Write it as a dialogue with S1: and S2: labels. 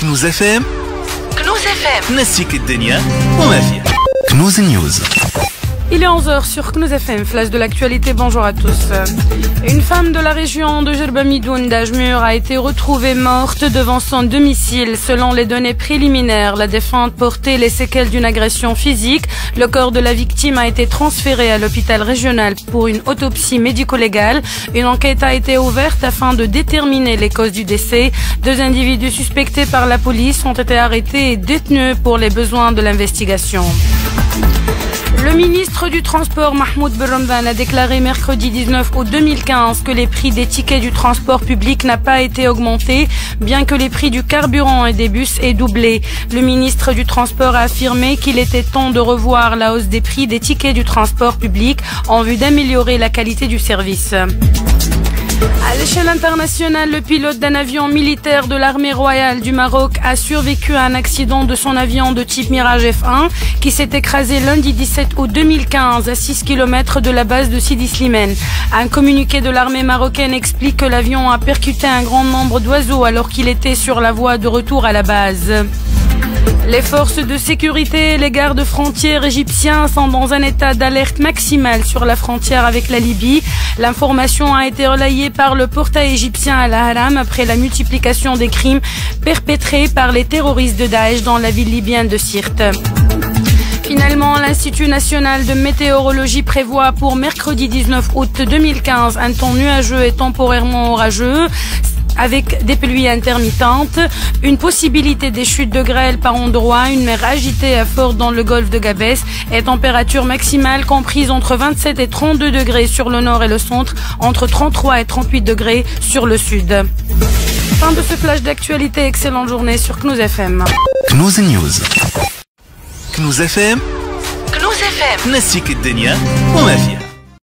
S1: كنوز اف ام.
S2: كنوز اف ام
S1: نسيك الدنيا وما فيها. كنوز نيوز.
S3: Il est 11h sur Knouz FM, flash de l'actualité, bonjour à tous. Une femme de la région de Jerbamidoun d'Ajmur a été retrouvée morte devant son domicile. Selon les données préliminaires, la défunte portait les séquelles d'une agression physique. Le corps de la victime a été transféré à l'hôpital régional pour une autopsie médico-légale. Une enquête a été ouverte afin de déterminer les causes du décès. 2 individus suspectés par la police ont été arrêtés et détenus pour les besoins de l'investigation. Le ministre du Transport, Mahmoud Berramdan, a déclaré mercredi 19 août 2015 que les prix des tickets du transport public n'ont pas été augmentés, bien que les prix du carburant et des bus aient doublé. Le ministre du Transport a affirmé qu'il était temps de revoir la hausse des prix des tickets du transport public en vue d'améliorer la qualité du service. À l'échelle internationale, le pilote d'un avion militaire de l'armée royale du Maroc a survécu à un accident de son avion de type Mirage F1 qui s'est écrasé lundi 17 août 2015 à 6 km de la base de Sidi Slimane. Un communiqué de l'armée marocaine explique que l'avion a percuté un grand nombre d'oiseaux alors qu'il était sur la voie de retour à la base. Les forces de sécurité et les gardes frontières égyptiens sont dans un état d'alerte maximale sur la frontière avec la Libye. L'information a été relayée par le portail égyptien Al-Ahram après la multiplication des crimes perpétrés par les terroristes de Daesh dans la ville libyenne de Sirte. Finalement, l'Institut national de météorologie prévoit pour mercredi 19 août 2015 un temps nuageux et temporairement orageux, avec des pluies intermittentes, une possibilité des chutes de grêle par endroits, une mer agitée à forte dans le golfe de Gabès et température maximale comprise entre 27 et 32 degrés sur le nord et le centre, entre 33 et 38 degrés sur le sud. Fin de ce flash d'actualité, excellente journée sur Knouz FM.
S1: كنوز نيوز. كنوز اف ام.
S2: كنوز اف ام
S1: نسيك الدنيا وما فيها.